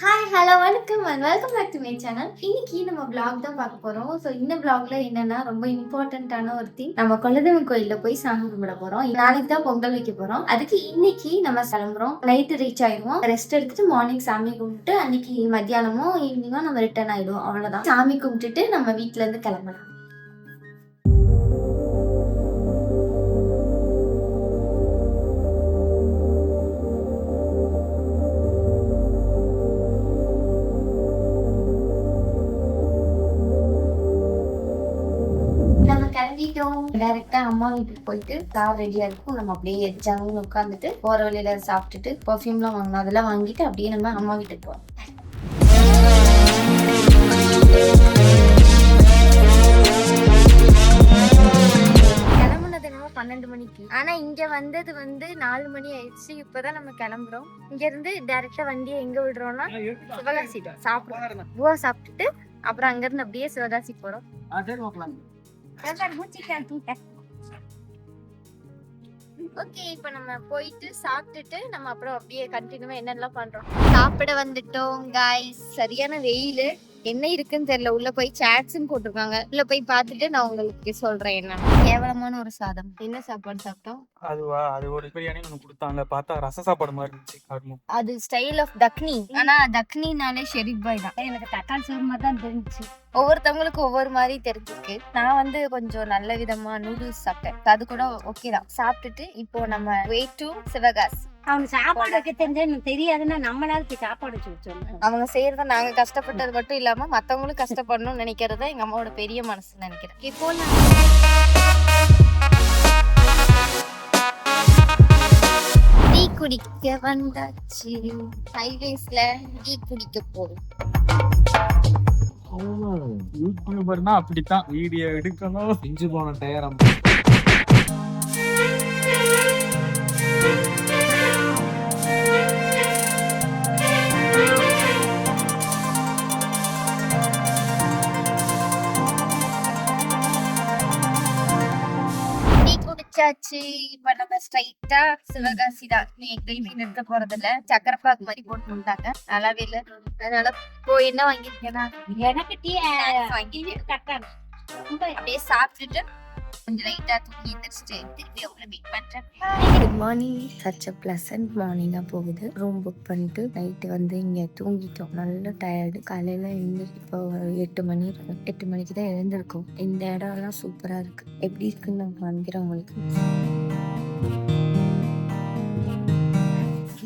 Hi hello வணக்கம் and welcome back to my channel. இன்னைக்கு நம்ம vlog தான் பார்க்க போறோம். ஸோ இந்த vlogல என்னன்னா ரொம்ப இம்பார்ட்டன்டான ஒரு திங், நம்ம குலதெய்வம் கோயில்ல போய் சாமி கும்பிட போறோம். நாளைக்கு தான் பொங்கல் வைக்க போறோம். அதுக்கு இன்னைக்கு நம்ம கிளம்புறோம். நைட்டு ரீச் ஆயிடுவோம். ரெஸ்ட் எடுத்துட்டு மார்னிங் சாமி கும்பிட்டு அன்னைக்கு மத்தியானமோ ஈவினிங்கோ நம்ம ரிட்டர்ன் ஆயிடுவோம். அவ்வளவுதான். சாமி கும்பிட்டுட்டு நம்ம வீட்டுல இருந்து கிளம்பலாம். கிளம்பிட்டோம். டைரக்டா அம்மா வீட்டுக்கு போயிட்டு கார் ரெடியா இருக்கும். நம்ம அப்படியே ஜாங்க உட்காந்துட்டு போற வழியில சாப்பிட்டுட்டு பர்ஃபியூம்லாம் வாங்கணும். அதெல்லாம் வாங்கிட்டு அப்படியே நம்ம அம்மா வீட்டுக்கு போறோம். கிளம்புனது என்னமோ 12 மணிக்கு, ஆனா இங்க வந்தது 4 மணி ஆயிடுச்சு. இப்பதான் நம்ம கிளம்புறோம். இங்க இருந்து டைரக்டா வண்டியை எங்க விடுறோம்னா சிவகாசி சாப்பிடுறோம். பூவா சாப்பிட்டுட்டு அப்புறம் அங்க இருந்து அப்படியே சிவகாசி போறோம். ஓகே, இப்ப நம்ம போயிட்டு சாப்பிட்டுட்டு நம்ம அப்புறம் அப்படியே கண்டினியூவா என்னெல்லாம் பண்றோம். சாப்பிட வந்துட்டோம் गाइस. சரியான வெயில், என்ன இருக்குன்னு தெரியல. உள்ள போய் சாட்ஸ்ன்னு போட்டிருக்காங்க. உள்ள போய் பார்த்துட்டு நான் உங்களுக்கு சொல்றேன். என்ன கேவலமான ஒரு சாதம். என்ன சாப்பாடு சாப்பிட்டோம்? அது ஒரு பிரியாணி ஒன்று கொடுத்தாங்க. பார்த்தா ரச சாப்பாடு மாதிரி இருந்துச்சு. அது ஸ்டைல் ஆஃப் தக்னி. ஆனா தக்னினாலே ஷெரீப் பாய் தான். எனக்கு தக்காளி சோறு மாதிரி தான் தெரிஞ்சிச்சு. ஒவ்வொருத்தவங்களுக்கு ஒவ்வொரு மாதிரி தெரிஞ்சிருக்கு. நான் கொஞ்சம் நல்ல விதமா நூடுல்ஸ் சாப்பிட்டேன். அது கூட ஓகே தான். சாப்பிட்டுட்டு இப்போ நம்ம வே டு சிவகாசி. அவங்க சாப்பாடு வைக்க தெரிஞ்சா எனக்கு தெரியாதுன்னா நம்மளால சாப்பாடு வச்சோம். அவங்க செய்யறத நாங்க கஷ்டப்பட்டது மட்டும் இல்லாம மத்தவங்களும் கஷ்டப்படணும்னு நினைக்கிறத எங்க அம்மாவோட பெரிய மனசு நினைக்கிறேன். இப்போ டீ குடிக்க வந்தாச்சு. ஹைவேஸ்ல டீ குடிக்க போறோம். யூடியூபர்னா அப்படித்தான், வீடியோ எடுக்கணும். இஞ்சி போன டயரம் இப்ப நம்ம ஸ்ட்ரைட்டா சிவகாசி தான். எங்கேயுமே நிறுத்த போறது இல்ல. சக்கரப்பாக்கு மாதிரி போட்டு விட்டாங்க. நல்லாவே இல்ல. அதனால போய் என்ன வாங்கிருக்கேன்னா எனக்கு டீ வாங்கிருக்கேன். அப்படியே சாப்பிட்டுட்டு கொஞ்சம் லைட்டா தூங்கி எந்திரிச்சிட்டு திருப்பி அவங்களை மீட் பண்றேன். Good morning. Such a pleasant மார்னிங்கா போகுது. ரூம் புக் பண்ணிட்டு நைட்டு இங்க தூங்கிட்டோம். நல்ல டயர்டு. காலையில எழுந்து இப்போ 8 மணி இருக்கும். 8 மணிக்கு தான் எழுந்திருக்கும். இந்த இடம் எல்லாம் சூப்பரா இருக்கு. எப்படி இருக்குன்னு நான் காமிக்கிறேன் உங்களுக்கு.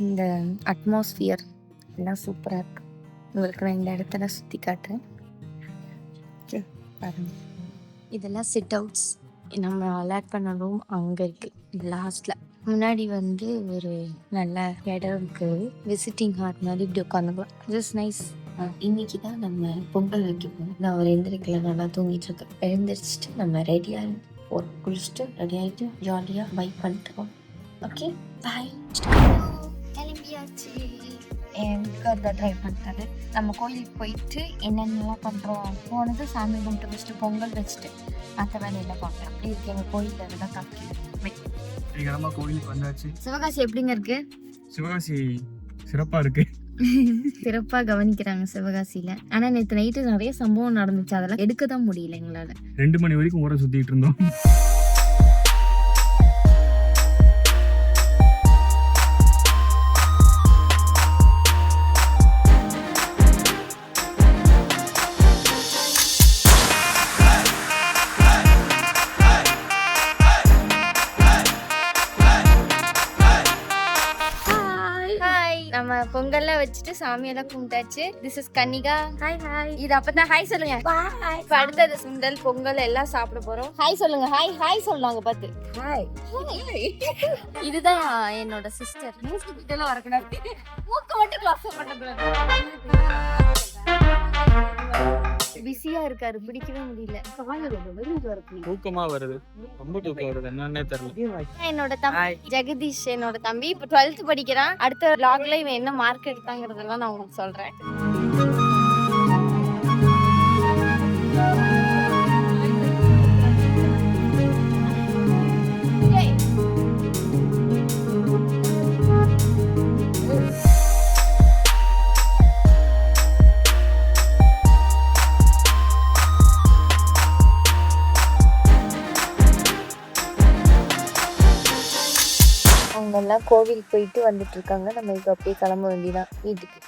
இந்த அட்மாஸ்பியர் எல்லாம் சூப்பரா இருக்கு. உங்களுக்கு நான் இந்த இடத்துல சுத்தி காட்டுறேன். பாருங்க, இதெல்லாம் சிட் அவுட்ஸ். நம்ம அலாட் பண்ண ரூம் அங்க இருக்கு லாஸ்ட்ல. முன்னாடி ஒரு நல்ல இடம் இருக்கு. விசிட்டிங் ஹார்ட் மாதிரி இப்படி உட்காந்துக்கலாம். Just nice. இன்னைக்கு தான் நம்ம பொங்கல் வைக்க போறோம். நான் ஒரு எந்திரிக்கல, நல்லா தூங்கிட்டு இருக்கேன். எழுந்திரிச்சிட்டு நம்ம ரெடியா குளிச்சுட்டு ரெடி ஆயிட்டு ஜாலியா பைக் பண்ணிட்டு ஓகே பாய். கிளம்பியாச்சு. என் வீட்டுக்காரர் ட்ரைவ் பண்ணிட்டாரு. நம்ம கோயிலுக்கு போயிட்டு என்னென்னலாம் பண்ணுறோம். போனது சாமி கும்பிட்டு வச்சுட்டு பொங்கல் வச்சுட்டு மற்ற வேலையெல்லாம் பார்க்குறேன். அப்படி இருக்கு எங்கள் கோயிலில் அதெல்லாம் காமிக்கிறேன். கோயிலுக்கு வந்தாச்சு. சிவகாசி எப்படிங்க இருக்கு? சிவகாசி சிறப்பா இருக்கு. சிறப்பா கவனிக்கிறாங்க சிவகாசியில. ஆனா நேற்று நைட்டு நிறைய சம்பவம் நடந்துச்சு. அதெல்லாம் எடுக்க தான் முடியல எங்களால. 2 மணி வரைக்கும் ஊரை சுத்திட்டு இருந்தோம். நம்ம பொங்கல்லாம் வச்சுட்டு சாமியெல்லாம் கும்பிட்டாச்சு. This is Kannika. Hi hi. இது அப்பதான் ஹாய் சொல்லுங்க. இப்ப அடுத்தது சுண்டல் பொங்கல் எல்லாம் சாப்பிட போறோம். ஹாய் சொல்லுங்க. ஹாய் ஹாய் சொல்லுவாங்க பார்த்து. ஹாய். இதுதான் என்னோட சிஸ்டர். இதெல்லாம் வரக்கூடாது. மூக்க மட்டும் க்ளாஸ் பண்ணக்கூடாது. பிஸியா இருக்காரு, பிடிக்கவே முடியல. தூக்கமா வருது, ரொம்ப தூக்கம் வருது, என்னன்னே தெரியல. என்னோட தம்பி ஜெகதீஷ், என்னோட தம்பி இப்ப 12th படிக்கிறான். அடுத்த vlogல இவன் என்ன மார்க் எடுத்தாங்கிறதெல்லாம் நான் உங்களுக்கு சொல்றேன். எல்லாம் கோவில் போயிட்டு வந்துட்டு இருக்காங்க. நம்ம இப்போ அப்படியே கிளம்ப வேண்டியதான் வீட்டுக்கு.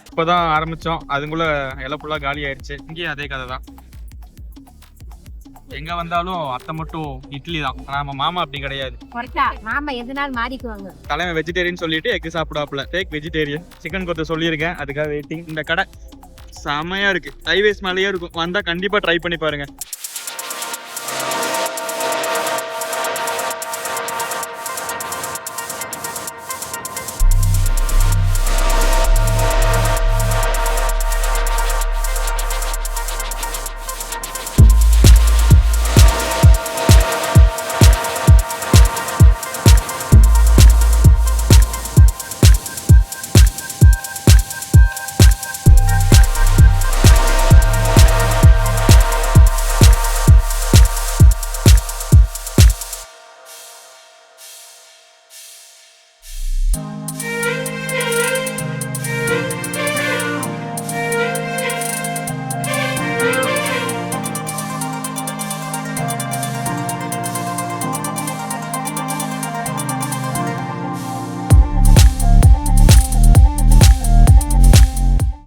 இப்போதான் ஆரம்பிச்சோம், அதுக்குள்ள எல்லாம் ஃபுல்லா காலி ஆயிடுச்சு. இங்கேயும் அதே கதை தான். எங்க வந்தாலும் அத்தை மட்டும் இட்லி தான். நம்ம மாமா அப்படி கிடையாது. மாமா எதுனாலும் மாறிக்குவாங்க. தலைமை வெஜிடேரியன் சொல்லிட்டு எக் சாப்பிடாப்புல. Tag vegetarian. சிக்கன் கொத்த சொல்லியிருக்கேன், அதுக்காக வெயிட்டிங். இந்த கடை செமையா இருக்கு, ஹைவேஸ் மேலேயே இருக்கும். வந்தா கண்டிப்பா ட்ரை பண்ணி பாருங்க.